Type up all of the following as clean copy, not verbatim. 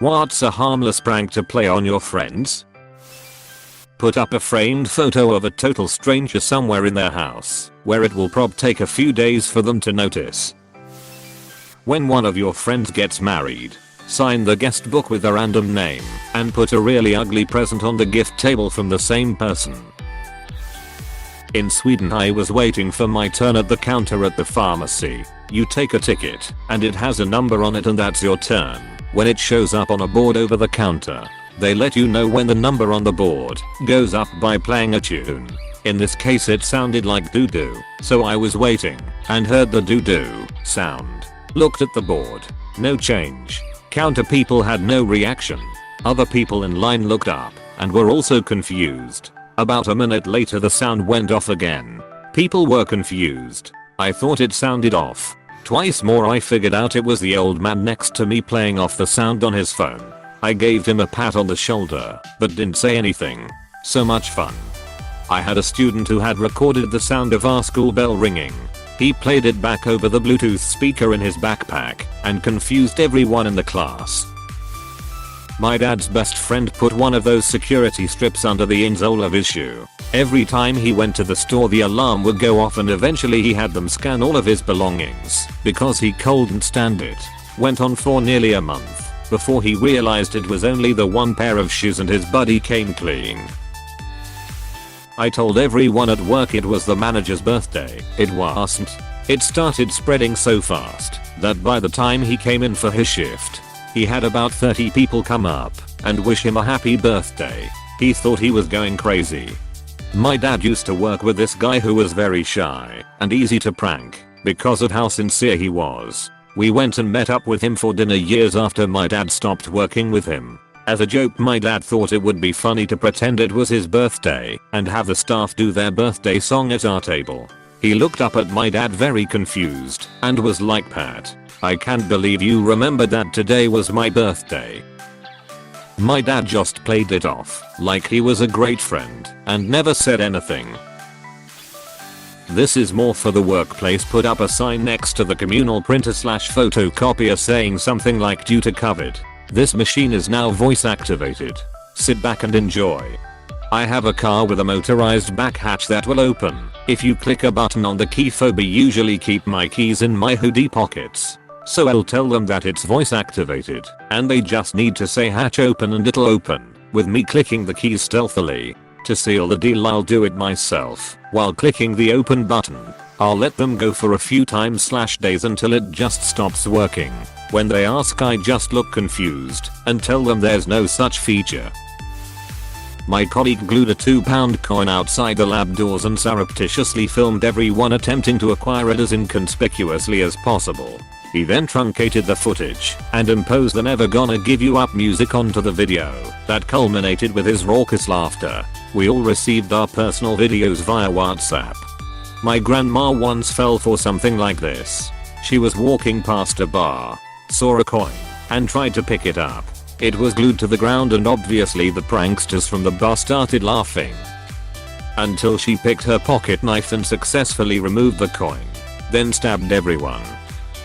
What's a harmless prank to play on your friends? Put up a framed photo of a total stranger somewhere in their house, where it will probably take a few days for them to notice. When one of your friends gets married, sign the guest book with a random name, and put a really ugly present on the gift table from the same person. In Sweden I was waiting for my turn at the counter at the pharmacy. You take a ticket, and it has a number on it and that's your turn. When it shows up on a board over the counter, they let you know when the number on the board goes up by playing a tune. In this case it sounded like doo-doo, so I was waiting, and heard the doo-doo sound. Looked at the board. No change. Counter people had no reaction. Other people in line looked up, and were also confused. About a minute later the sound went off again. People were confused. I thought it sounded off. Twice more I figured out it was the old man next to me playing off the sound on his phone. I gave him a pat on the shoulder, but didn't say anything. So much fun. I had a student who had recorded the sound of our school bell ringing. He played it back over the Bluetooth speaker in his backpack, and confused everyone in the class. My dad's best friend put one of those security strips under the insole of his shoe. Every time he went to the store the alarm would go off and eventually he had them scan all of his belongings because he couldn't stand it. Went on for nearly a month before he realized it was only the one pair of shoes and his buddy came clean. I told everyone at work it was the manager's birthday. It wasn't. It started spreading so fast that by the time he came in for his shift, he had about 30 people come up and wish him a happy birthday. He thought he was going crazy. My dad used to work with this guy who was very shy and easy to prank because of how sincere he was. We went and met up with him for dinner years after my dad stopped working with him. As a joke my dad thought it would be funny to pretend it was his birthday and have the staff do their birthday song at our table. He looked up at my dad very confused and was like, "Pat, I can't believe you remembered that today was my birthday." My dad just played it off like he was a great friend and never said anything. This is more for the workplace. Put up a sign next to the communal printer / photocopier saying something like, "Due to COVID, this machine is now voice activated. Sit back and enjoy." I have a car with a motorized back hatch that will open if you click a button on the key fob. I usually keep my keys in my hoodie pockets, so I'll tell them that it's voice activated and they just need to say hatch open and it'll open with me clicking the keys stealthily. To seal the deal I'll do it myself while clicking the open button. I'll let them go for a few times / days until it just stops working. When they ask I just look confused and tell them there's no such feature. My colleague glued a £2 coin outside the lab doors and surreptitiously filmed everyone attempting to acquire it as inconspicuously as possible. He then truncated the footage and imposed the "Never Gonna Give You Up" music onto the video that culminated with his raucous laughter. We all received our personal videos via WhatsApp. My grandma once fell for something like this. She was walking past a bar, saw a coin, and tried to pick it up. It was glued to the ground and obviously the pranksters from the bar started laughing. Until she picked her pocket knife and successfully removed the coin, then stabbed everyone.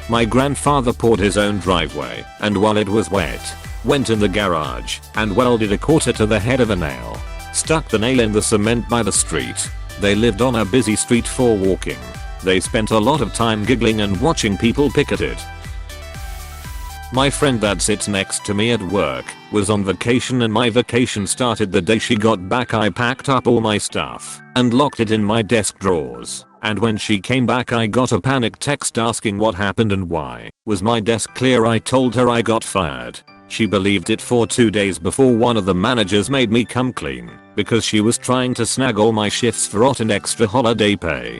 My grandfather poured his own driveway and while it was wet, went in the garage and welded a quarter to the head of a nail. Stuck the nail in the cement by the street. They lived on a busy street for walking. They spent a lot of time giggling and watching people pick at it. My friend that sits next to me at work was on vacation and my vacation started the day she got back. I packed up all my stuff and locked it in my desk drawers. And when she came back I got a panic text asking what happened and why. Was my desk clear? I told her I got fired. She believed it for 2 days before one of the managers made me come clean because she was trying to snag all my shifts for rotten extra holiday pay.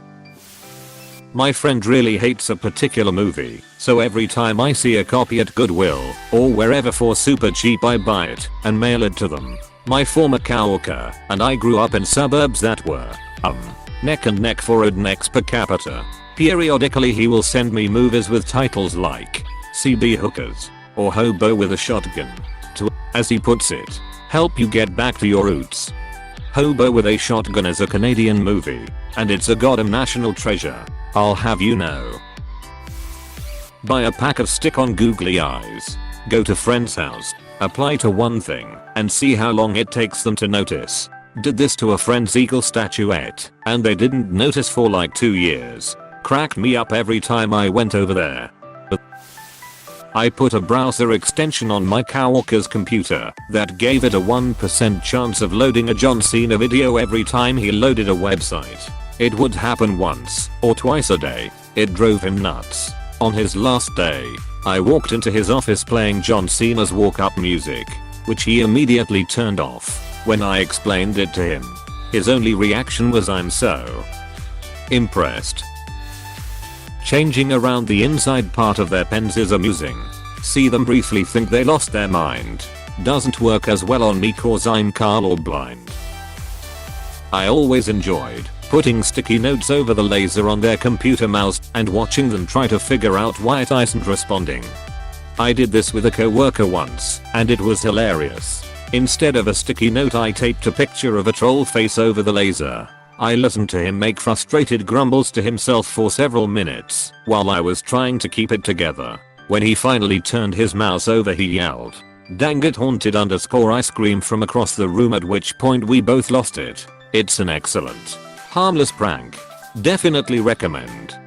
My friend really hates a particular movie, so every time I see a copy at Goodwill or wherever for super cheap I buy it and mail it to them. My former coworker and I grew up in suburbs that were neck and neck for rednecks per capita. Periodically he will send me movies with titles like CB Hookers or Hobo with a Shotgun to, as he puts it, help you get back to your roots. Hobo with a Shotgun is a Canadian movie, and it's a goddamn national treasure, I'll have you know. Buy a pack of stick-on googly eyes. Go to friend's house, Apply to one thing and see how long it takes them to notice. Did this to a friend's eagle statuette and they didn't notice for like 2 years. Cracked me up every time I went over there. I put a browser extension on my coworker's computer that gave it a 1% chance of loading a John Cena video every time he loaded a website. It would happen once or twice a day. It drove him nuts. On his last day, I walked into his office playing John Cena's walk-up music, which he immediately turned off. When I explained it to him, his only reaction was "I'm so impressed." Changing around the inside part of their pens is amusing. See them briefly think they lost their mind. Doesn't work as well on me cause I'm colorblind. I always enjoyed putting sticky notes over the laser on their computer mouse and watching them try to figure out why it isn't responding. I did this with a coworker once and it was hilarious. Instead of a sticky note I taped a picture of a troll face over the laser. I listened to him make frustrated grumbles to himself for several minutes while I was trying to keep it together. When he finally turned his mouse over he yelled, "Dang it haunted _ ice cream" from across the room, at which point we both lost it. It's an excellent, harmless prank. Definitely recommend.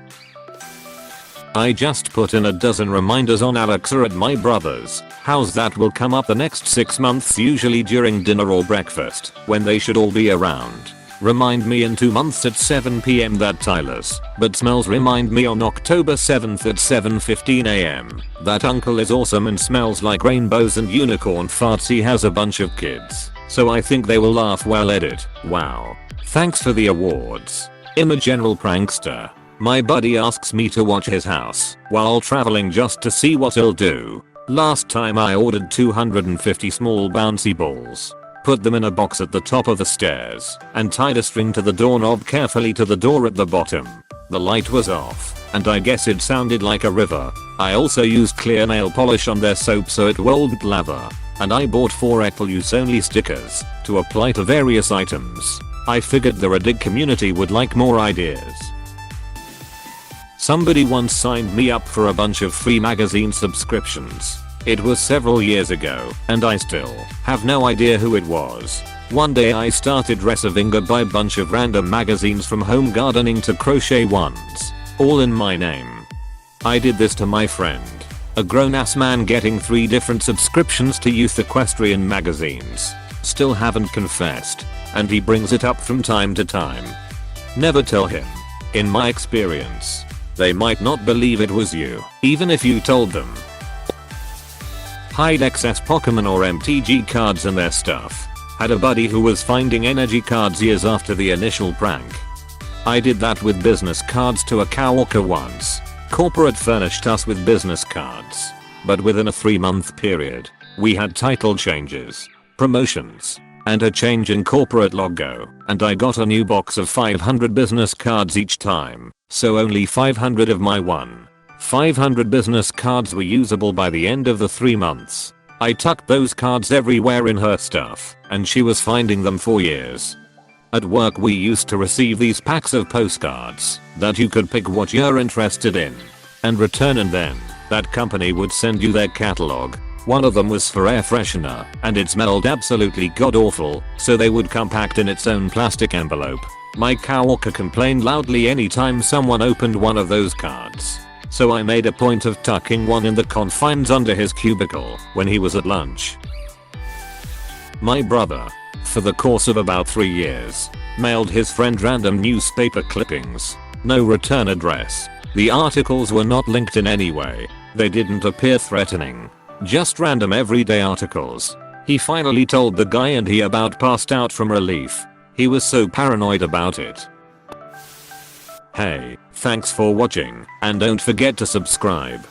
I just put in a dozen reminders on Alexa at my brother's house that will come up the next 6 months, usually during dinner or breakfast when they should all be around. Remind me in 2 months at 7 PM that Tyler's but smells. Remind me on October 7th at 7:15 AM that uncle is awesome and smells like rainbows and unicorn farts. He has a bunch of kids, so I think they will laugh while edit. Wow. Thanks for the awards. I'm a general prankster. My buddy asks me to watch his house while traveling just to see what he'll do. Last time I ordered 250 small bouncy balls, put them in a box at the top of the stairs, and tied a string to the doorknob carefully to the door at the bottom. The light was off, and I guess it sounded like a river. I also used clear nail polish on their soap so it won't lather, and I bought 4 Apple use only stickers to apply to various items. I figured the Reddit community would like more ideas. Somebody once signed me up for a bunch of free magazine subscriptions. It was several years ago, and I still have no idea who it was. One day I started receiving a bunch of random magazines, from home gardening to crochet ones, all in my name. I did this to my friend, a grown-ass man getting 3 different subscriptions to youth equestrian magazines. Still haven't confessed, and he brings it up from time to time. Never tell him. In my experience, they might not believe it was you, even if you told them. Hide excess Pokemon or MTG cards and their stuff. Had a buddy who was finding energy cards years after the initial prank. I did that with business cards to a coworker once. Corporate furnished us with business cards, but within a 3-month period, we had title changes, promotions, and a change in corporate logo, and I got a new box of 500 business cards each time, so only 500 of my 500 business cards were usable by the end of the 3 months. I tucked those cards everywhere in her stuff, and she was finding them for years. At work we used to receive these packs of postcards that you could pick what you're interested in and return, and then that company would send you their catalog. One of them was for air freshener, and it smelled absolutely god awful, so they would come packed in its own plastic envelope. My coworker complained loudly anytime someone opened one of those cards, so I made a point of tucking one in the confines under his cubicle when he was at lunch. My brother, for the course of about 3 years, mailed his friend random newspaper clippings. No return address. The articles were not linked in any way. They didn't appear threatening. Just random everyday articles. He finally told the guy and he about passed out from relief. He was so paranoid about it. Hey, thanks for watching, and don't forget to subscribe.